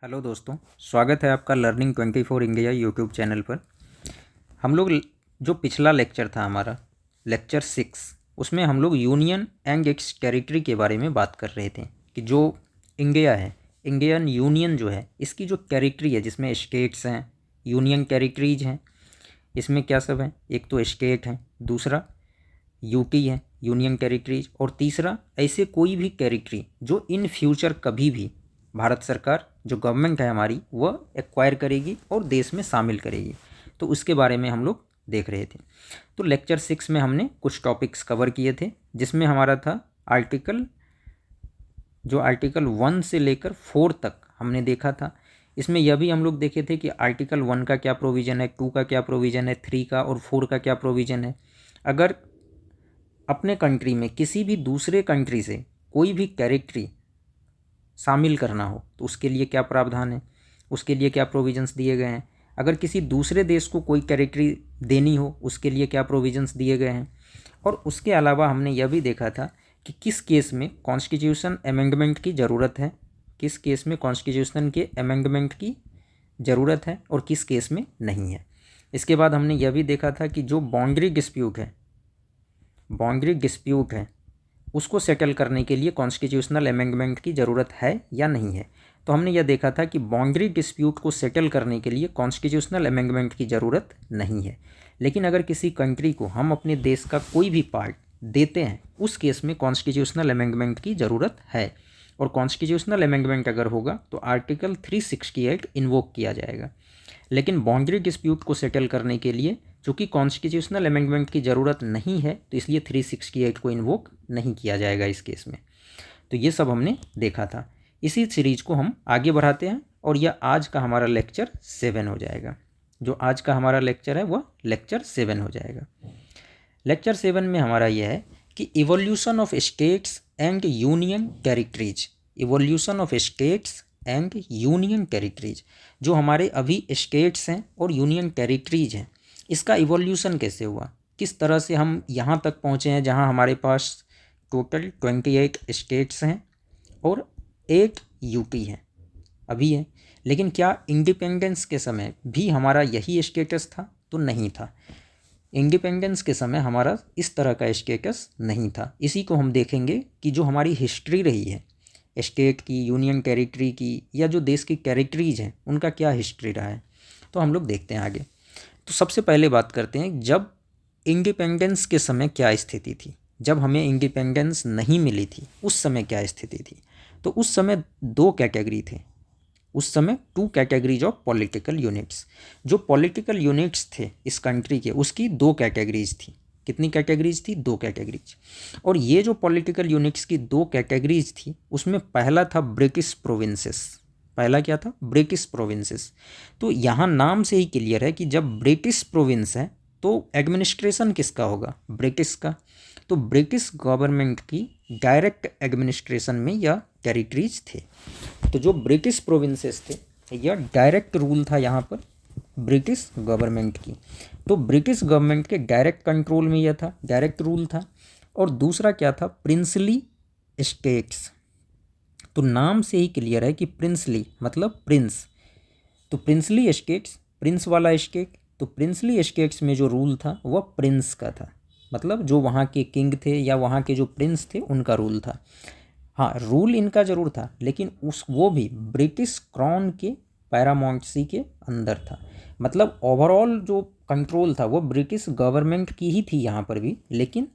Hello दोस्तों, स्वागत है आपका लर्निंग 24 इंडिया यूट्यूब चैनल पर। हम लोग जो पिछला लेक्चर था हमारा लेक्चर 6, उसमें हम लोग यूनियन एंड इट्स टेरिटरी के बारे में बात कर रहे थे कि जो इंडिया है, इंडियन यूनियन जो है, इसकी जो टेरिटरी है जिसमें स्टेट्स हैं, यूनियन टेरिटरीज हैं। इसमें क्या सब है? एक तो स्टेट है, दूसरा यूटी है यूनियन टेरिटरीज, और तीसरा ऐसे कोई भी टेरिटरी जो इन फ्यूचर कभी भी भारत सरकार जो गवर्नमेंट है हमारी वह एक्वायर करेगी और देश में शामिल करेगी। तो उसके बारे में हम लोग देख रहे थे। तो लेक्चर 6 में हमने कुछ टॉपिक्स कवर किए थे, जिसमें हमारा था आर्टिकल 1 से लेकर 4 तक हमने देखा था। इसमें यह भी हम लोग देखे थे कि आर्टिकल 1 का क्या प्रोविज़न है, 2 का क्या प्रोविज़न है, 3 का और 4 का क्या प्रोविज़न है। अगर अपने कंट्री में किसी भी दूसरे कंट्री से कोई भी टेरिटरी शामिल करना हो तो उसके लिए क्या प्रावधान है, उसके लिए क्या प्रोविजंस दिए गए हैं। अगर किसी दूसरे देश को कोई टेरिटरी देनी हो उसके लिए क्या प्रोविजंस दिए गए हैं। और उसके अलावा हमने यह भी देखा था कि किस केस में कॉन्स्टिट्यूशन अमेंडमेंट की ज़रूरत है, किस केस में कॉन्स्टिट्यूशन के अमेंडमेंट की ज़रूरत है और किस केस में नहीं है। इसके बाद हमने यह भी देखा था कि जो बाउंड्री डिस्प्यूट है उसको सेटल करने के लिए कॉन्स्टिट्यूशनल अमेंडमेंट की ज़रूरत है या नहीं है। तो हमने यह देखा था कि बाउंड्री डिस्प्यूट को सेटल करने के लिए कॉन्स्टिट्यूशनल अमेंडमेंट की ज़रूरत नहीं है, लेकिन अगर किसी कंट्री को हम अपने देश का कोई भी पार्ट देते हैं उस केस में कॉन्स्टिट्यूशनल अमेंडमेंट की ज़रूरत है। और कॉन्स्टिट्यूशनल अमेंडमेंट अगर होगा तो आर्टिकल 368 इन्वोक किया जाएगा। लेकिन बाउंड्री डिस्प्यूट को सेटल करने के लिए चूँकि कॉन्स्टिट्यूशनल अमेंडमेंट की ज़रूरत नहीं है तो इसलिए 368 को इन्वोक नहीं किया जाएगा इस केस में। तो ये सब हमने देखा था। इसी सीरीज को हम आगे बढ़ाते हैं और यह आज का हमारा लेक्चर 7 हो जाएगा। जो आज का हमारा लेक्चर है वह लेक्चर 7 हो जाएगा। लेक्चर 7 में हमारा यह है कि evolution of states and union territories. Evolution of states and union territories, जो हमारे अभी स्टेट्स हैं और यूनियन टेरिटरीज हैं, इसका इवोल्यूशन कैसे हुआ, किस तरह से हम यहाँ तक पहुँचे हैं जहाँ हमारे पास टोटल 28 स्टेट्स हैं और 8 यूटी हैं अभी है। लेकिन क्या इंडिपेंडेंस के समय भी हमारा यही स्टेटस था? तो नहीं था। इंडिपेंडेंस के समय हमारा इस तरह का स्टेटस नहीं था। इसी को हम देखेंगे कि जो हमारी हिस्ट्री रही है स्टेट की, यूनियन टेरिटरी की, या जो देश की टेरिटरीज हैं उनका क्या हिस्ट्री रहा है, तो हम लोग देखते हैं आगे। तो सबसे पहले बात करते हैं जब इंडिपेंडेंस के समय क्या स्थिति थी। जब हमें इंडिपेंडेंस नहीं मिली थी उस समय क्या स्थिति थी। तो उस समय 2 कैटेगरी थे। उस समय 2 कैटेगरीज ऑफ पॉलिटिकल यूनिट्स। जो पॉलिटिकल यूनिट्स थे इस कंट्री के, उसकी 2 कैटेगरीज थी। कितनी कैटेगरीज थी? 2 कैटेगरीज। और ये जो पॉलिटिकल यूनिट्स की 2 कैटेगरीज थी उसमें पहला था ब्रिटिश प्रोविंसेस। पहला क्या था? British provinces. तो यहाँ नाम से ही क्लियर है कि जब ब्रिटिश प्रोविंस है तो एडमिनिस्ट्रेशन किसका होगा? ब्रिटिश का। तो ब्रिटिश गवर्नमेंट की डायरेक्ट एडमिनिस्ट्रेशन में यह टेरिटरीज थे। तो जो ब्रिटिश प्रोविंसेस थे यह डायरेक्ट रूल था यहाँ पर ब्रिटिश गवर्नमेंट की। तो ब्रिटिश गवर्नमेंट के डायरेक्ट कंट्रोल में यह था, डायरेक्ट रूल था। और दूसरा क्या था? Princely states. तो नाम से ही क्लियर है कि प्रिंसली मतलब प्रिंस। तो प्रिंसली स्टेट्स, प्रिंस वाला स्टेट। तो प्रिंसली स्टेट्स में जो रूल था वह प्रिंस का था, मतलब जो वहाँ के किंग थे या वहाँ के जो प्रिंस थे उनका रूल था। हाँ, रूल इनका ज़रूर था लेकिन वो भी ब्रिटिश क्राउन के पैरामाउंटेसी के अंदर था। मतलब ओवरऑल जो कंट्रोल था वो ब्रिटिश गवर्नमेंट की ही थी यहाँ पर भी, लेकिन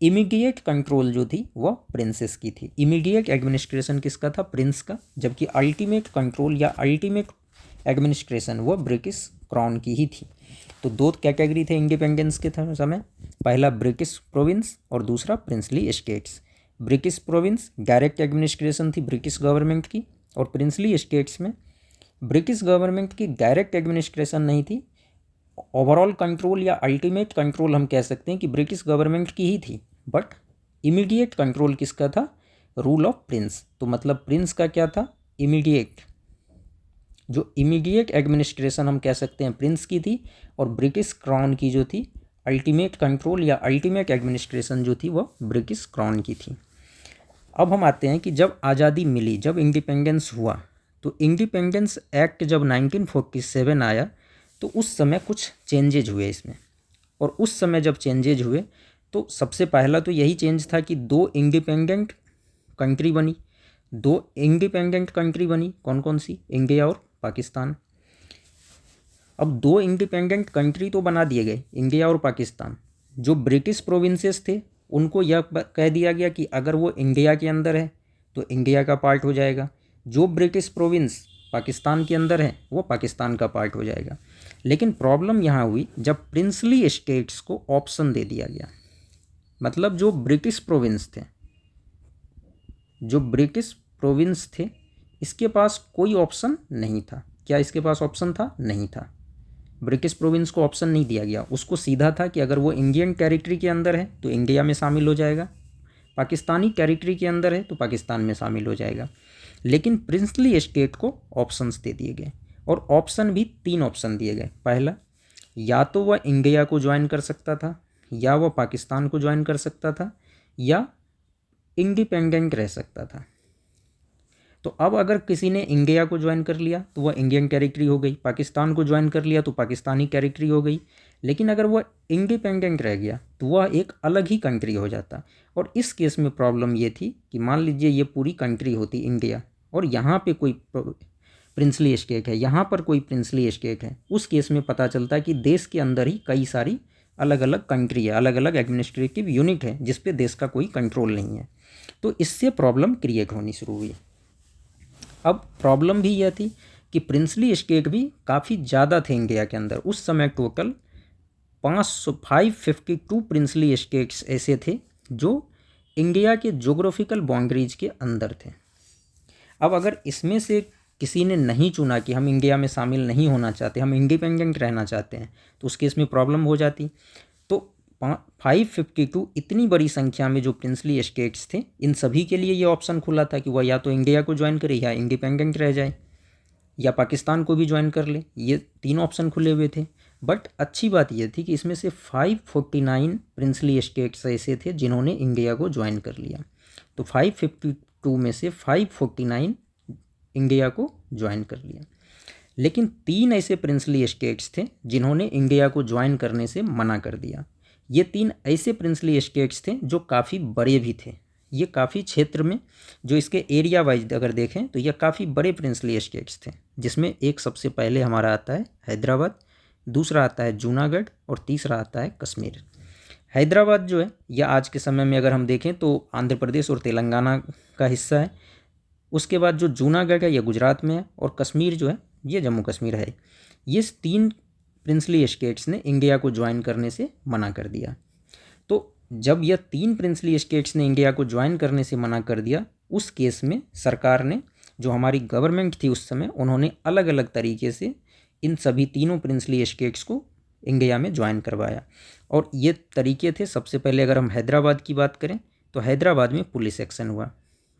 इमीडिएट कंट्रोल जो थी वह प्रिंसेस की थी। इमीडिएट एडमिनिस्ट्रेशन किसका था? प्रिंस का। जबकि अल्टीमेट कंट्रोल या अल्टीमेट एडमिनिस्ट्रेशन वह ब्रिटिश क्राउन की ही थी। तो 2 कैटेगरी थे इंडिपेंडेंस के समय, पहला ब्रिटिश प्रोविंस और दूसरा princely states. British province direct administration थी ब्रिटिश गवर्नमेंट की, और प्रिंसली स्टेट्स में ब्रिटिश गवर्नमेंट की डायरेक्ट एडमिनिस्ट्रेशन नहीं थी, ओवरऑल कंट्रोल या अल्टीमेट कंट्रोल हम कह सकते हैं कि ब्रिटिश गवर्नमेंट की ही थी, बट इमीडिएट कंट्रोल किसका था? Rule of Prince. तो मतलब प्रिंस का क्या था? इमीडिएट। जो इमीडिएट एडमिनिस्ट्रेशन हम कह सकते हैं प्रिंस की थी, और ब्रिटिश क्राउन की जो थी अल्टीमेट कंट्रोल या अल्टीमेट एडमिनिस्ट्रेशन जो थी वह ब्रिटिश क्राउन की थी। अब हम आते हैं कि जब आज़ादी मिली, जब इंडिपेंडेंस हुआ, तो इंडिपेंडेंस एक्ट जब 1947 आया तो उस समय कुछ चेंजेज हुए इसमें, और उस समय जब चेंजेज हुए तो सबसे पहला तो यही चेंज था कि दो इंडिपेंडेंट कंट्री बनी। दो इंडिपेंडेंट कंट्री बनी, कौन कौन सी? इंडिया और पाकिस्तान। अब दो इंडिपेंडेंट कंट्री तो बना दिए गए, इंडिया और पाकिस्तान। जो ब्रिटिश प्रोविंसेस थे उनको यह कह दिया गया कि अगर वो इंडिया के अंदर है तो इंडिया का पार्ट हो जाएगा, जो ब्रिटिश प्रोविंस पाकिस्तान के अंदर है वो पाकिस्तान का पार्ट हो जाएगा। लेकिन प्रॉब्लम यहाँ हुई जब प्रिंसली स्टेट्स को ऑप्शन दे दिया गया। मतलब जो ब्रिटिश प्रोविंस थे, जो ब्रिटिश प्रोविंस थे, इसके पास कोई ऑप्शन नहीं था। क्या इसके पास ऑप्शन था? नहीं था। ब्रिटिश प्रोविंस को ऑप्शन नहीं दिया गया, उसको सीधा था कि अगर वो इंडियन टेरिटरी के अंदर है तो इंडिया में शामिल हो जाएगा, पाकिस्तानी टेरिटरी के अंदर है तो पाकिस्तान में शामिल हो जाएगा। लेकिन प्रिंसली स्टेट को ऑप्शंस दे दिए गए, और ऑप्शन भी 3 ऑप्शन दिए गए। पहला, या तो वह इंडिया को ज्वाइन कर सकता था, या वह पाकिस्तान को ज्वाइन कर सकता था, या इंडिपेंडेंट रह सकता था। तो अब अगर किसी ने इंडिया को ज्वाइन कर लिया तो वह इंडियन टेरिटरी हो गई, पाकिस्तान को ज्वाइन कर लिया तो पाकिस्तानी टेरिटरी हो गई। लेकिन अगर वह इंडिपेंडेंट रह गया तो वह एक अलग ही कंट्री हो जाता। और इस केस में प्रॉब्लम ये थी कि मान लीजिए ये पूरी कंट्री होती इंडिया, और यहाँ पे कोई प्रिंसली स्टेट है, यहाँ पर कोई प्रिंसली स्टेट है, उस केस में पता चलता है कि देश के अंदर ही कई सारी अलग अलग कंट्री है, अलग अलग एडमिनिस्ट्रेटिव यूनिट है जिस पे देश का कोई कंट्रोल नहीं है। तो इससे प्रॉब्लम क्रिएट होनी शुरू हुई। अब प्रॉब्लम भी यह थी कि प्रिंसली स्टेट भी काफ़ी ज़्यादा थे इंडिया के अंदर। उस समय टोटल 552 प्रिंसली स्टेट्स ऐसे थे जो इंडिया के जोग्राफिकल बाउंड्रीज के अंदर थे। अब अगर इसमें से किसी ने नहीं चुना कि हम इंडिया में शामिल नहीं होना चाहते, हम इंडिपेंडेंट रहना चाहते हैं, तो उस केस में प्रॉब्लम हो जाती। तो 552 इतनी बड़ी संख्या में जो प्रिंसली स्टेट्स थे, इन सभी के लिए ये ऑप्शन खुला था कि वह या तो इंडिया को ज्वाइन करे, या इंडिपेंडेंट रह जाए, या पाकिस्तान को भी ज्वाइन कर ले। ये 3 ऑप्शन खुले हुए थे। बट अच्छी बात यह थी कि इसमें से 549 प्रिंसली स्टेट्स ऐसे थे जिन्होंने इंडिया को ज्वाइन कर लिया। तो 552 में से 549 इंडिया को ज्वाइन कर लिया। लेकिन 3 ऐसे प्रिंसली स्टेट्स थे जिन्होंने इंडिया को ज्वाइन करने से मना कर दिया। ये 3 ऐसे प्रिंसली स्टेट्स थे जो काफ़ी बड़े भी थे। ये काफ़ी क्षेत्र में, जो इसके एरिया वाइज अगर देखें तो ये काफ़ी बड़े प्रिंसली स्टेट्स थे, जिसमें एक सबसे पहले हमारा आता है हैदराबाद, दूसरा आता है जूनागढ़, और तीसरा आता है कश्मीर। हैदराबाद जो है यह आज के समय में अगर हम देखें तो आंध्र प्रदेश और तेलंगाना का हिस्सा है। उसके बाद जो जूनागढ़ है यह गुजरात में है, और कश्मीर जो है ये जम्मू कश्मीर है। ये 3 प्रिंसली स्टेट्स ने इंडिया को ज्वाइन करने से मना कर दिया। तो जब यह 3 प्रिंसली स्टेट्स ने इंडिया को ज्वाइन करने से मना कर दिया, उस केस में सरकार ने, जो हमारी गवर्नमेंट थी उस समय, उन्होंने अलग अलग तरीके से इन सभी तीनों प्रिंसली स्टेट्स को इंडिया में ज्वाइन करवाया। और ये तरीके थे, सबसे पहले अगर हम हैदराबाद की बात करें तो हैदराबाद में पुलिस एक्शन हुआ।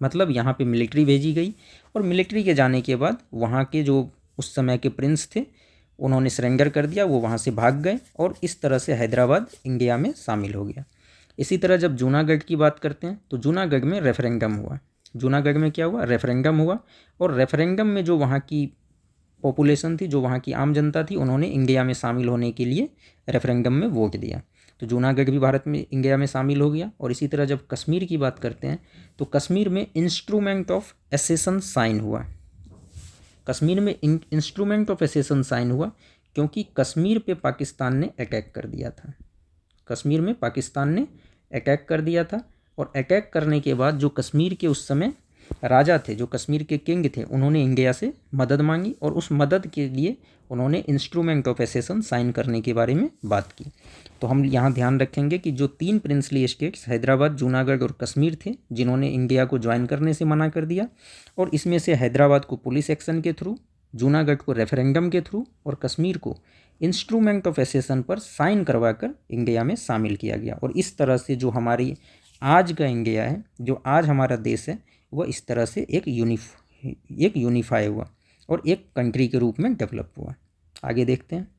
मतलब यहाँ पे मिलिट्री भेजी गई, और मिलिट्री के जाने के बाद वहाँ के जो उस समय के प्रिंस थे उन्होंने सरेंडर कर दिया, वो वहाँ से भाग गए, और इस तरह से हैदराबाद इंडिया में शामिल हो गया। इसी तरह जब जूनागढ़ की बात करते हैं तो जूनागढ़ में रेफरेंडम हुआ। जूनागढ़ में क्या हुआ? रेफरेंडम हुआ, और रेफरेंडम में जो वहाँ की पॉपुलेशन थी, जो वहाँ की आम जनता थी, उन्होंने इंडिया में शामिल होने के लिए रेफरेंडम में वोट दिया। तो जूनागढ़ भी भारत में, इंडिया में शामिल हो गया। और इसी तरह जब कश्मीर की बात करते हैं तो कश्मीर में इंस्ट्रूमेंट ऑफ एसेशन साइन हुआ। कश्मीर में इंस्ट्रूमेंट ऑफ एसेशन साइन हुआ क्योंकि कश्मीर पे पाकिस्तान ने अटैक कर दिया था। कश्मीर में पाकिस्तान ने अटैक कर दिया था, और अटैक करने के बाद जो कश्मीर के उस समय राजा थे, जो कश्मीर के किंग थे, उन्होंने इंडिया से मदद मांगी, और उस मदद के लिए उन्होंने इंस्ट्रूमेंट ऑफ एसेशन साइन करने के बारे में बात की। तो हम यहाँ ध्यान रखेंगे कि जो 3 प्रिंसली स्टेट्स हैदराबाद, जूनागढ़ और कश्मीर थे जिन्होंने इंडिया को ज्वाइन करने से मना कर दिया, और इसमें से हैदराबाद को पुलिस एक्शन के थ्रू, जूनागढ़ को रेफरेंडम के थ्रू, और कश्मीर को इंस्ट्रूमेंट ऑफ एसेशन पर साइन करवाकर इंडिया में शामिल किया गया। और इस तरह से जो हमारी आज का इंडिया है, जो आज हमारा देश है, वह इस तरह से एक यूनिफाई हुआ और एक कंट्री के रूप में डेवलप हुआ। आगे देखते हैं।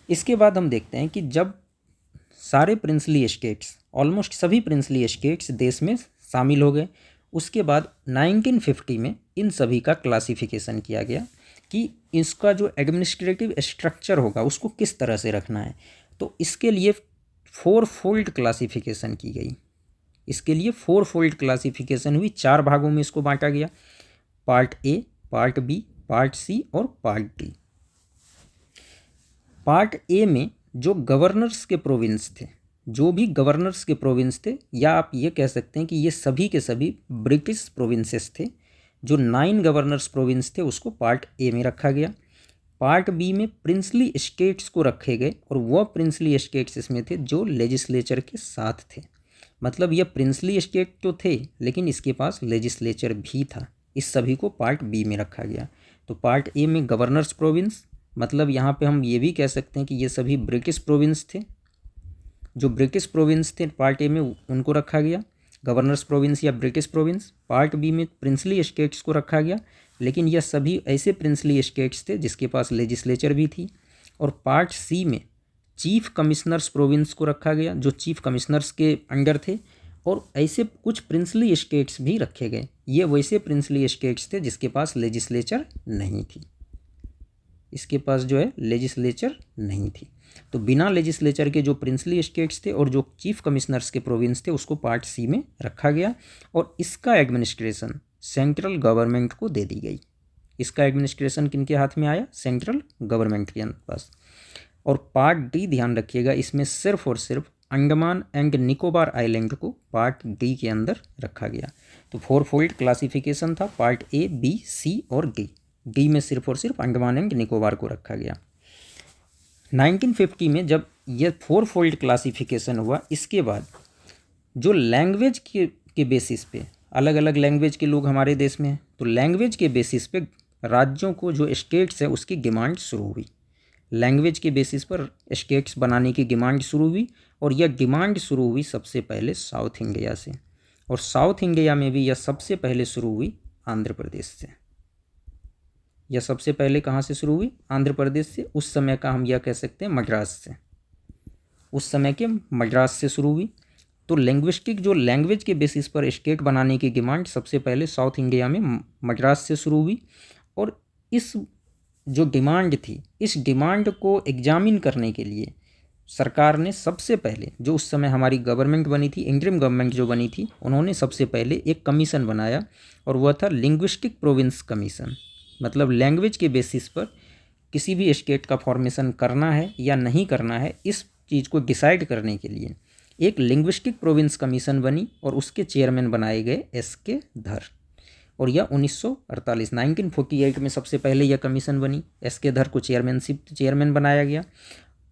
इसके बाद हम देखते हैं कि जब सारे प्रिंसली स्टेट्स, ऑलमोस्ट सभी प्रिंसली स्टेट्स देश में शामिल हो गए, उसके बाद 1950 में इन सभी का क्लासिफिकेशन किया गया कि इसका जो एडमिनिस्ट्रेटिव स्ट्रक्चर होगा उसको किस तरह से रखना है। तो इसके लिए 4 फोल्ड क्लासिफिकेशन की गई। इसके लिए 4 फोल्ड क्लासिफिकेशन हुई, 4 भागों में इसको बांटा गया, part A, part B, part C और पार्ट डी। पार्ट ए में जो गवर्नर्स के प्रोविंस थे, जो भी गवर्नर्स के प्रोविंस थे, या आप ये कह सकते हैं कि ये सभी के सभी ब्रिटिश प्रोविंसेस थे, जो 9 गवर्नर्स प्रोविंस थे उसको पार्ट ए में रखा गया। पार्ट बी में प्रिंसली स्टेट्स को रखे गए, और वह प्रिंसली स्टेट्स इसमें थे जो लेजिस्लेचर के साथ थे। मतलब ये प्रिंसली स्टेट तो थे लेकिन इसके पास लेजिस्लेचर भी था। इस सभी को पार्ट बी में रखा गया। तो पार्ट ए में गवर्नर्स प्रोविंस, मतलब यहाँ पे हम ये भी कह सकते हैं कि ये सभी ब्रिटिश प्रोविंस थे। जो ब्रिटिश प्रोविंस थे पार्ट ए में उनको रखा गया, गवर्नर्स प्रोविंस या ब्रिटिश प्रोविंस। पार्ट बी में प्रिंसली स्टेट्स को रखा गया, लेकिन यह सभी ऐसे प्रिंसली स्टेट्स थे जिसके पास लेजिस्लेचर भी थी। और पार्ट सी में चीफ कमिश्नर्स प्रोविंस को रखा गया, जो चीफ कमिश्नर्स के अंडर थे। और ऐसे कुछ प्रिंसली स्टेट्स भी रखे गए, ये वैसे प्रिंसली स्टेट्स थे जिसके पास लेजिस्लेचर नहीं थी। इसके पास जो है लेजिस्लेचर नहीं थी। तो बिना लेजिस्लेचर के जो प्रिंसली स्टेट्स थे और जो चीफ कमिश्नर्स के प्रोविंस थे उसको पार्ट सी में रखा गया, और इसका एडमिनिस्ट्रेशन सेंट्रल गवर्नमेंट को दे दी गई। इसका एडमिनिस्ट्रेशन किनके हाथ में आया? सेंट्रल गवर्नमेंट के पास। और पार्ट डी ध्यान रखिएगा, इसमें सिर्फ और सिर्फ अंडमान एंड निकोबार आइलैंड को पार्ट डी के अंदर रखा गया। तो 4 फोल्ड क्लासिफिकेशन था, पार्ट ए, बी, सी और डी। डी में सिर्फ और सिर्फ अंडमान एंड निकोबार को रखा गया। 1950 में जब यह 4 फोल्ड क्लासिफिकेशन हुआ, इसके बाद जो लैंग्वेज के बेसिस पे, अलग अलग लैंग्वेज के लोग हमारे देश में हैं, तो लैंग्वेज के बेसिस पे राज्यों को, जो स्टेट्स है उसकी डिमांड शुरू हुई। लैंग्वेज के बेसिस पर स्टेट्स बनाने की डिमांड शुरू हुई, और यह डिमांड शुरू हुई सबसे पहले साउथ इंडिया से। और साउथ इंडिया में भी यह सबसे पहले शुरू हुई आंध्र प्रदेश से। यह सबसे पहले कहाँ से शुरू हुई? आंध्र प्रदेश से। उस समय का हम यह कह सकते हैं मद्रास से, उस समय के मद्रास से शुरू हुई। तो लिंग्विस्टिक जो लैंग्वेज के बेसिस पर स्टेट बनाने की डिमांड सबसे पहले साउथ इंडिया में मद्रास से शुरू हुई। और इस जो डिमांड थी, इस डिमांड को एग्जामिन करने के लिए सरकार ने सबसे पहले, जो उस समय हमारी गवर्नमेंट बनी थी, इंटरिम गवर्नमेंट जो बनी थी, उन्होंने सबसे पहले एक कमीशन बनाया, और वह था लिंग्विस्टिक प्रोविंस कमीशन। मतलब लैंग्वेज के बेसिस पर किसी भी स्टेट का फॉर्मेशन करना है या नहीं करना है, इस चीज़ को डिसाइड करने के लिए एक लिंग्विस्टिक प्रोविंस कमीशन बनी, और उसके चेयरमैन बनाए गए एस.के. धर। और यह 1948 में सबसे पहले यह कमीशन बनी। एस.के. धर को चेयरमैन बनाया गया,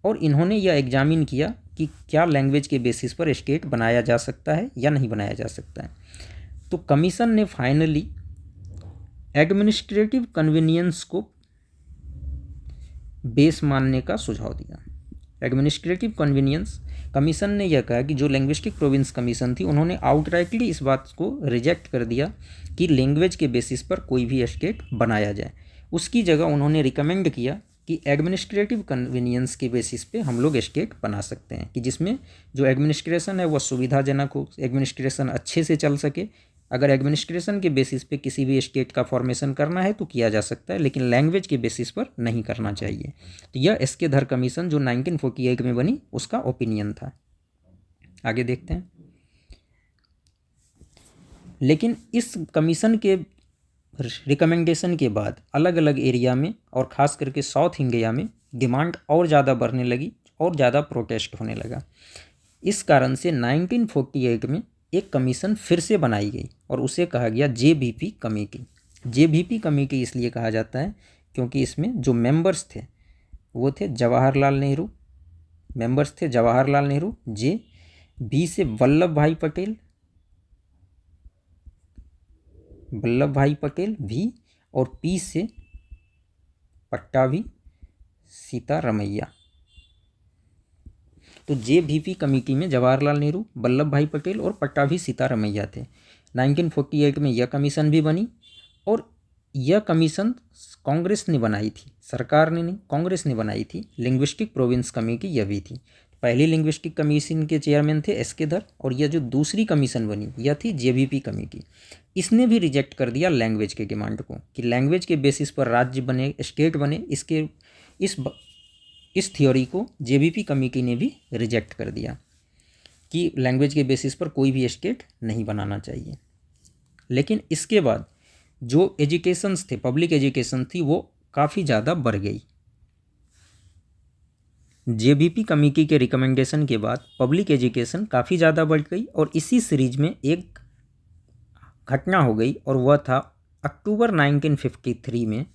और इन्होंने यह एग्जामिन किया कि क्या लैंग्वेज के बेसिस पर स्टेट बनाया जा सकता है या नहीं बनाया जा सकता है। तो कमीशन ने फाइनली एडमिनिस्ट्रेटिव कन्वीनियंस को बेस मानने का सुझाव दिया। एडमिनिस्ट्रेटिव कन्वीनियंस, कमीशन ने यह कहा कि जो लैंग्विस्टिक प्रोविंस कमीशन थी, उन्होंने आउटराइटली इस बात को रिजेक्ट कर दिया कि लैंग्वेज के बेसिस पर कोई भी स्टेट बनाया जाए। उसकी जगह उन्होंने रिकमेंड किया कि एडमिनिस्ट्रेटिव कन्वीनियंस के बेसिस पे हम लोग स्टेट बना सकते हैं, कि जिसमें जो एडमिनिस्ट्रेशन है वह सुविधाजनक हो, एडमिनिस्ट्रेशन अच्छे से चल सके। अगर एडमिनिस्ट्रेशन के बेसिस पे किसी भी स्टेट का फॉर्मेशन करना है तो किया जा सकता है, लेकिन लैंग्वेज के बेसिस पर नहीं करना चाहिए। तो यह एस.के. धर कमीशन जो 1948 में बनी, उसका ओपिनियन था। आगे देखते हैं। लेकिन इस कमीशन के रिकमेंडेशन के बाद अलग अलग एरिया में, और ख़ास करके साउथ इंडिया में, डिमांड और ज़्यादा बढ़ने लगी और ज़्यादा प्रोटेस्ट होने लगा। इस कारण से 1948 में एक कमीशन फिर से बनाई गई, और उसे कहा गया जे.बी.पी. कमेटी। जे.बी.पी. कमेटी इसलिए कहा जाता है क्योंकि इसमें जो मेंबर्स थे वो थे जवाहरलाल नेहरू। मेंबर्स थे जवाहरलाल नेहरू, जे। बी से वल्लभ भाई पटेल भी, और पी से पट्टाभी सीतारमैया। तो जे.बी.पी. कमेटी में जवाहरलाल नेहरू, वल्लभ भाई पटेल और पट्टाभी सीतारमैया थे। 1948 में यह कमीशन भी बनी, और यह कमीशन कांग्रेस ने बनाई थी, सरकार ने नहीं, कांग्रेस ने बनाई थी। लिंग्विस्टिक प्रोविंस कमेटी यह भी थी। पहली लिंग्विस्टिक कमीशन के चेयरमैन थे एस के धर, और यह जो दूसरी कमीशन बनी यह थी जेबीपी कमेटी। इसने भी रिजेक्ट कर दिया लैंग्वेज के डिमांड को कि लैंग्वेज के बेसिस पर राज्य बने, स्टेट बने। इसके इस थ्योरी को जेबीपी कमेटी ने भी रिजेक्ट कर दिया कि लैंग्वेज के बेसिस पर कोई भी स्टेट नहीं बनाना चाहिए। लेकिन इसके बाद जो एजुकेशंस थे, पब्लिक एजुकेशन थी, वो काफ़ी ज़्यादा बढ़ गई। जेबीपी कमेटी के रिकमेंडेशन के बाद पब्लिक एजुकेशन काफ़ी ज़्यादा बढ़ गई, और इसी सीरीज में एक घटना हो गई, और वह था अक्टूबर 1953 में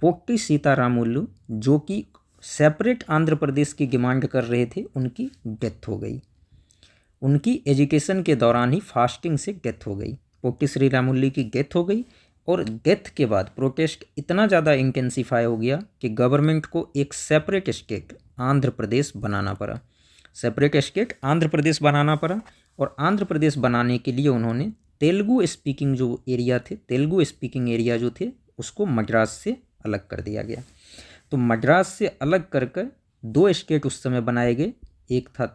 पोट्टी सीतारामुलु, जो कि सेपरेट आंध्र प्रदेश की डिमांड कर रहे थे, उनकी डेथ हो गई। उनकी एजुकेशन के दौरान ही फास्टिंग से डेथ हो गई। पोट्टी श्रीरामुलु की डेथ हो गई, और डेथ के बाद प्रोटेस्ट इतना ज़्यादा इंटेंसिफाई हो गया कि गवर्नमेंट को एक सेपरेट स्टेट आंध्र प्रदेश बनाना पड़ा। सेपरेट स्टेट आंध्र प्रदेश बनाना पड़ा, और आंध्र प्रदेश बनाने के लिए उन्होंने तेलुगु स्पीकिंग जो एरिया थे, तेलुगु स्पीकिंग एरिया जो थे, उसको मद्रास से अलग कर दिया गया। तो मद्रास से अलग कर कर 2 स्टेट उस समय बनाए गए, एक था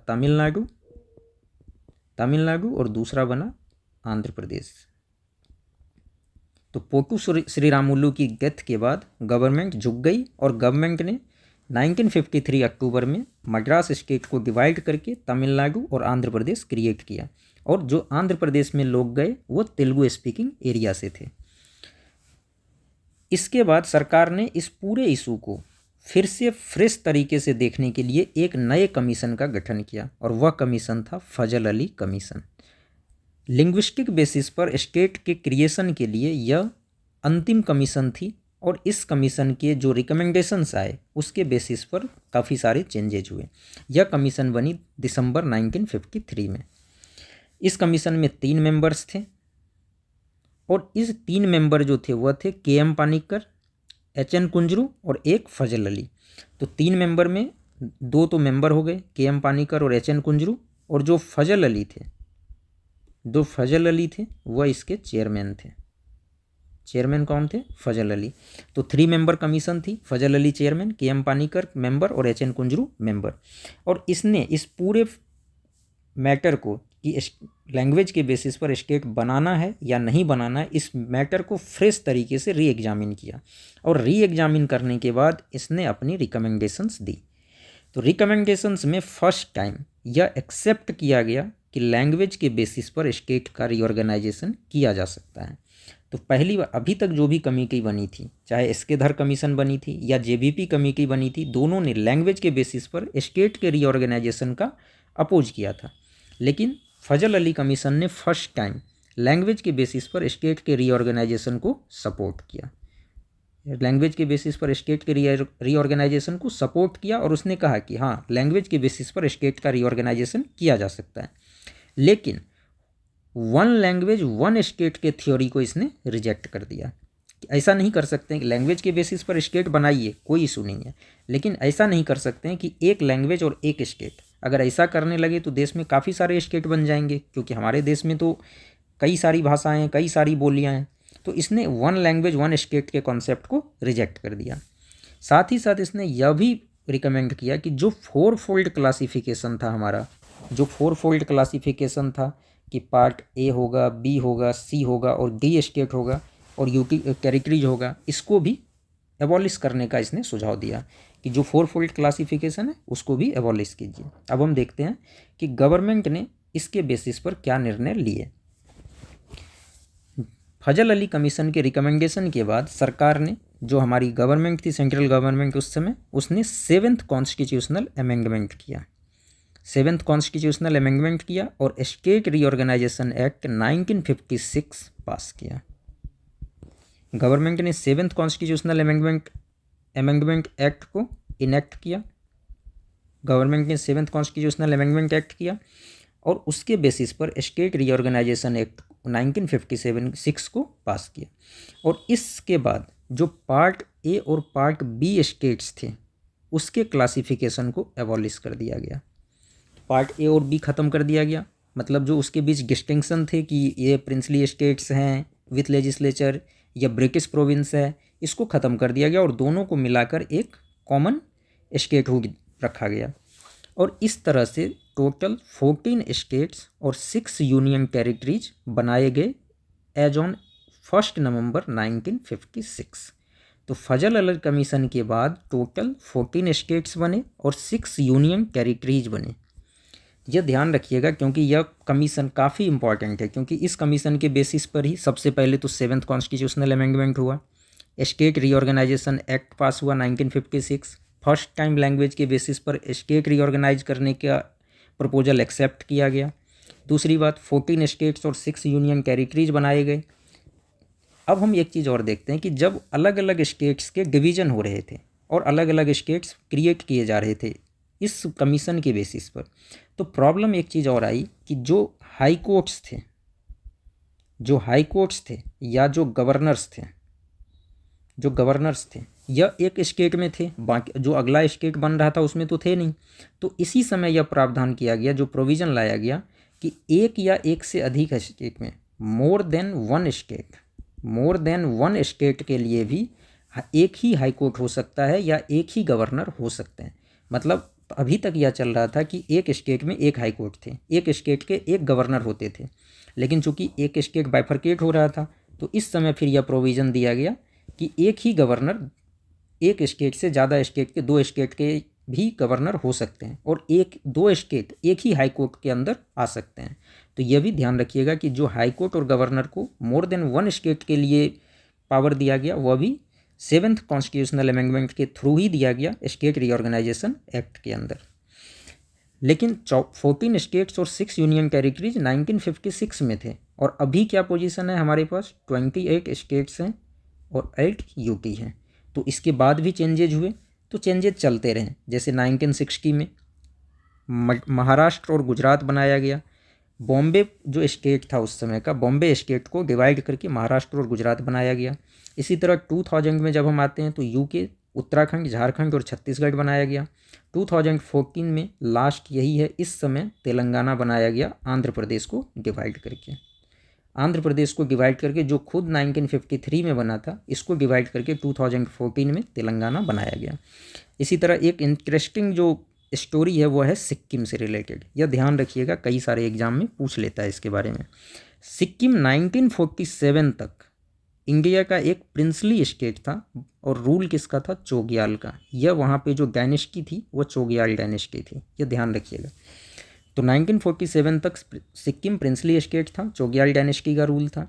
तमिलनाडु और दूसरा बना आंध्र प्रदेश। तो पोट्टू श्रीरामुलु की डेथ के बाद गवर्नमेंट झुक गई, और गवर्नमेंट ने 1953 अक्टूबर में मद्रास स्टेट को डिवाइड करके तमिलनाडु और आंध्र प्रदेश क्रिएट किया, और जो आंध्र प्रदेश में लोग गए वो तेलुगु स्पीकिंग एरिया से थे। इसके बाद सरकार ने इस पूरे इशू को फिर से फ्रेश तरीके से देखने के लिए एक नए कमीशन का गठन किया, और वह कमीशन था फजल अली कमीशन। लिंग्विस्टिक बेसिस पर स्टेट के क्रिएशन के लिए यह अंतिम कमीशन थी, और इस कमीशन के जो रिकमेंडेशंस आए उसके बेसिस पर काफ़ी सारे चेंजेज हुए। यह कमीशन बनी दिसंबर 1953 में। इस कमीशन में 3 मेंबर्स थे, और इस 3 मेंबर जो थे वह थे के.एम. पानिक्कर, एच.एन. कुंजरू और एक फजल अली। तो 3 मेंबर में 2 तो मेंबर हो गए, के.एम. पानिक्कर और एच.एन. कुंजरू, और जो फजल अली थे वह इसके चेयरमैन थे। चेयरमैन कौन थे? फजल अली। तो 3 मेंबर कमीशन थी, फजल Ali chairman, KM. Panikkar member और एच.एन. कुंजरू मेंबर। और इसने इस पूरे मैटर को कि लैंग्वेज के बेसिस पर स्टेट बनाना है या नहीं बनाना है, इस मैटर को फ्रेश तरीके से री एग्जामिन किया, और री एग्जामिन करने के बाद इसने अपनी रिकमेंडेशंस दी। तो रिकमेंडेशंस में फर्स्ट टाइम यह एक्सेप्ट किया गया कि लैंग्वेज के बेसिस पर स्टेट का रीऑर्गेनाइजेशन किया जा सकता है। तो पहली बार, अभी तक जो भी कमेटी बनी थी, चाहे एसके धर कमीशन बनी थी या जेबीपी कमेटी बनी थी, दोनों ने लैंग्वेज के बेसिस पर स्टेट के रीऑर्गेनाइजेशन का अपोज किया था। लेकिन फजल अली कमीशन ने फर्स्ट टाइम लैंग्वेज के बेसिस पर स्टेट के रीऑर्गेनाइजेशन को सपोर्ट किया। लैंग्वेज के बेसिस पर स्टेट के रीऑर्गेनाइजेशन को सपोर्ट किया, और उसने कहा कि हाँ, लैंग्वेज के बेसिस पर स्टेट का रीऑर्गेनाइजेशन किया जा सकता है। लेकिन 1 लैंग्वेज 1 स्टेट के थ्योरी को इसने रिजेक्ट कर दिया। ऐसा नहीं कर सकते कि लैंग्वेज के बेसिस पर स्टेट बनाइए, कोई इशू नहीं है, लेकिन ऐसा नहीं कर सकते हैं कि एक लैंग्वेज और एक स्टेट। अगर ऐसा करने लगे तो देश में काफ़ी सारे स्टेट बन जाएंगे, क्योंकि हमारे देश में तो कई सारी भाषाएं हैं, कई सारी बोलियां हैं। तो इसने 1 लैंग्वेज 1 स्टेट के कॉन्सेप्ट को रिजेक्ट कर दिया। साथ ही साथ इसने यह भी रिकमेंड किया कि जो 4 फोल्ड क्लासिफिकेशन था हमारा, जो 4 फोल्ड क्लासिफिकेशन था कि पार्ट ए होगा, बी होगा, सी होगा और डी स्टेट होगा और यूटी टेरिटरीज होगा, इसको भी एबॉलिश करने का इसने सुझाव दिया कि जो 4 फोल्ड क्लासिफिकेशन है उसको भी एबॉलिश कीजिए। अब हम देखते हैं कि गवर्नमेंट ने इसके बेसिस पर क्या निर्णय लिए। फजल अली कमीशन के रिकमेंडेशन के बाद सरकार ने, जो हमारी गवर्नमेंट थी, सेंट्रल गवर्नमेंट उस समय, उसने 7th कॉन्स्टिट्यूशनल अमेंडमेंट किया। 7th कॉन्स्टिट्यूशनल अमेंडमेंट किया और स्टेट रीऑर्गेनाइजेशन एक्ट 1956 पास किया। गवर्नमेंट ने 7th कॉन्स्टिट्यूशनल अमेंडमेंट एक्ट को इनेक्ट किया। गवर्नमेंट ने 7th कॉन्स्टिट्यूशनल अमेंडमेंट एक्ट किया और उसके बेसिस पर स्टेट रीऑर्गेनाइजेशन एक्ट 1956 को पास किया। और इसके बाद जो पार्ट ए और पार्ट बी स्टेट्स थे उसके क्लासिफिकेशन को एबॉलिश कर दिया गया। पार्ट ए और बी ख़त्म कर दिया गया, मतलब जो उसके बीच डिस्टिंक्शन थे कि ये प्रिंसली स्टेट्स हैं विथ लेजिस्लेचर या ब्रिटिश प्रोविंस है, इसको ख़त्म कर दिया गया और दोनों को मिलाकर एक कॉमन स्टेट हुड रखा गया। और इस तरह से टोटल 14 स्टेट्स और 6 यूनियन टेरिटरीज बनाए गए एज ऑन 1 नवंबर 1956। तो फजल अली कमीशन के बाद टोटल 14 स्टेट्स बने और 6 यूनियन टेरिटरीज बने। यह ध्यान रखिएगा क्योंकि यह कमीशन काफ़ी इंपॉर्टेंट है, क्योंकि इस कमीशन के बेसिस पर ही सबसे पहले तो 7th कॉन्स्टिट्यूशनल अमेंडमेंट हुआ, स्टेट रीऑर्गेनाइजेशन एक्ट पास हुआ 1956, फर्स्ट टाइम लैंग्वेज के बेसिस पर स्टेट रीऑर्गेनाइज करने का प्रपोजल एक्सेप्ट किया गया। दूसरी बात, 14 स्टेट्स और 6 यूनियन टेरिटरीज बनाए गए। अब हम एक चीज़ और देखते हैं कि जब अलग अलग स्टेट्स के डिवीज़न हो रहे थे और अलग अलग स्टेट्स क्रिएट किए जा रहे थे इस कमीशन के बेसिस पर, तो प्रॉब्लम एक चीज़ और आई कि जो हाई कोर्ट्स थे या जो गवर्नर्स थे यह एक स्टेट में थे, बाकी जो अगला स्टेट बन रहा था उसमें तो थे नहीं। तो इसी समय यह प्रावधान किया गया, जो प्रोविज़न लाया गया कि एक या एक से अधिक स्टेट में मोर देन वन स्टेट के लिए भी एक ही हाई कोर्ट हो सकता है या एक ही गवर्नर हो सकते हैं। मतलब अभी तक यह चल रहा था कि एक स्टेट में एक हाई कोर्ट थे, एक स्टेट के एक गवर्नर होते थे, लेकिन चूंकि एक स्टेट बाइफरकेट हो रहा था तो इस समय फिर यह प्रोविज़न दिया गया कि एक ही गवर्नर एक स्टेट से ज़्यादा स्टेट के 2 स्टेट के भी गवर्नर हो सकते हैं और 2 स्टेट एक ही हाई कोर्ट के अंदर आ सकते हैं। तो यह भी ध्यान रखिएगा कि जो हाई कोर्ट और गवर्नर को मोर देन वन स्टेट के लिए पावर दिया गया वह भी 7th कॉन्स्टिट्यूशनल अमेंडमेंट के थ्रू ही दिया गया स्टेट रीऑर्गेनाइजेशन एक्ट के अंदर। लेकिन 14 स्टेट्स और 6 यूनियन टेरिटरीज 1956 में थे और अभी क्या पोजीशन है हमारे पास, 28 स्टेट्स हैं और 8 यूटी हैं। तो इसके बाद भी चेंजेज हुए, तो चेंजेज चलते रहे। जैसे 1960 में महाराष्ट्र और गुजरात बनाया गया। बॉम्बे जो स्टेट था उस समय का, बॉम्बे स्टेट को डिवाइड करके महाराष्ट्र और गुजरात बनाया गया। इसी तरह 2000 में जब हम आते हैं तो यूके, उत्तराखंड, झारखंड और छत्तीसगढ़ बनाया गया। 2014 में लास्ट यही है, इस समय तेलंगाना बनाया गया आंध्र प्रदेश को डिवाइड करके। आंध्र प्रदेश को डिवाइड करके जो खुद 1953 में बना था, इसको डिवाइड करके 2014 में तेलंगाना बनाया गया। इसी तरह एक इंटरेस्टिंग जो स्टोरी है वो है सिक्किम से रिलेटेड। यह ध्यान रखिएगा, कई सारे एग्जाम में पूछ लेता है इसके बारे में। सिक्किम 1947 तक इंडिया का एक प्रिंसली स्टेट था और रूल किसका था, चोग्याल का। यह वहाँ पे जो डायनेस्टी थी वो चोग्याल डायनेस्टी थी, यह ध्यान रखिएगा। तो 1947 तक सिक्किम प्रिंसली स्टेट था, चोग्याल डायनेस्टी का रूल था।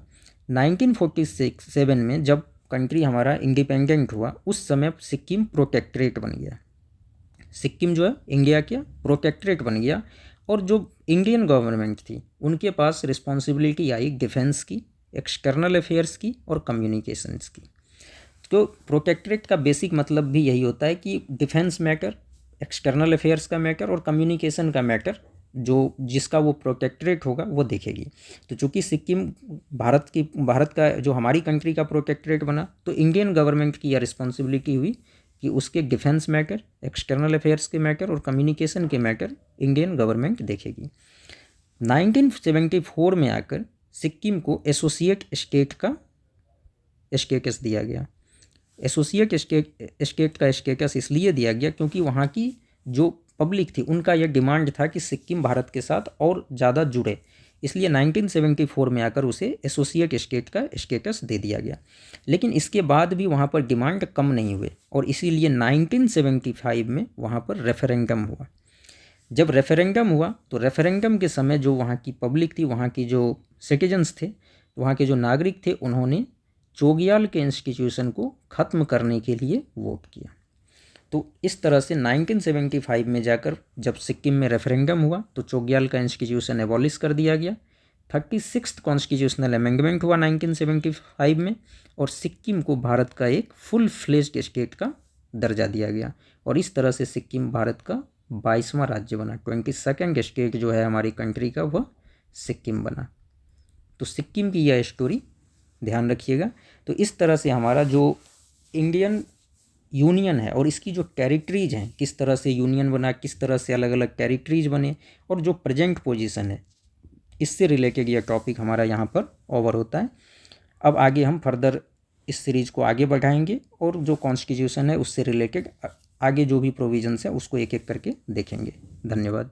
1947 में जब कंट्री हमारा इंडिपेंडेंट हुआ उस समय सिक्किम प्रोटेक्ट्रेट बन गया। सिक्किम जो है इंडिया का प्रोटेक्ट्रेट बन गया और जो इंडियन गवर्नमेंट थी उनके पास रिस्पॉन्सिबिलिटी आई डिफेंस की, एक्सटर्नल अफेयर्स की और कम्युनिकेशंस की। तो प्रोटेक्ट्रेट का बेसिक मतलब भी यही होता है कि डिफेंस मैटर, एक्सटर्नल अफेयर्स का मैटर और कम्युनिकेशन का मैटर जो जिसका वो प्रोटेक्ट्रेट होगा वो देखेगी। तो चूँकि सिक्किम भारत का जो हमारी कंट्री का प्रोटेक्ट्रेट बना, तो इंडियन गवर्नमेंट की यह रिस्पॉन्सिबिलिटी हुई कि उसके डिफेंस मैटर, एक्सटर्नल अफेयर्स के मैटर और कम्युनिकेशन के मैटर इंडियन गवर्नमेंट देखेगी। 1974 में आकर सिक्किम को एसोसिएट स्टेट का स्टेटस दिया गया। एसोसिएट स्टेट का स्टेटस इसलिए दिया गया क्योंकि वहाँ की जो पब्लिक थी उनका यह डिमांड था कि सिक्किम भारत के साथ और ज़्यादा जुड़े, इसलिए 1974 में आकर उसे एसोसिएट स्टेट का स्टेटस दे दिया गया। लेकिन इसके बाद भी वहाँ पर डिमांड कम नहीं हुए और इसीलिए 1975 में वहाँ पर रेफरेंडम हुआ। जब रेफरेंडम हुआ तो रेफरेंडम के समय जो वहाँ की पब्लिक थी, वहाँ की जो सिटीजन्स थे, वहाँ के जो नागरिक थे, उन्होंने चोग्याल के इंस्टीट्यूशन को ख़त्म करने के लिए वोट किया। तो इस तरह से 1975 में जाकर जब सिक्किम में रेफरेंडम हुआ तो चोग्याल का इंस्टीट्यूशन एबॉलिश कर दिया गया। 36th कॉन्स्टिट्यूशनल अमेंडमेंट हुआ 1975 में और सिक्किम को भारत का एक फुल फ्लेज्ड स्टेट का दर्जा दिया गया और इस तरह से सिक्किम भारत का 22वां राज्य बना। 22nd स्टेट जो है हमारी कंट्री का वह सिक्किम बना। तो सिक्किम की यह स्टोरी ध्यान रखिएगा। तो इस तरह से हमारा जो इंडियन यूनियन है और इसकी जो टेरिटरीज हैं, किस तरह से यूनियन बना, किस तरह से अलग अलग टेरिटरीज बने और जो प्रेजेंट पोजीशन है, इससे रिलेटेड यह टॉपिक हमारा यहाँ पर ओवर होता है। अब आगे हम फर्दर इस सीरीज़ को आगे बढ़ाएंगे और जो कॉन्स्टिट्यूशन है उससे रिलेटेड आगे जो भी प्रोविजंस है उसको एक एक करके देखेंगे। धन्यवाद।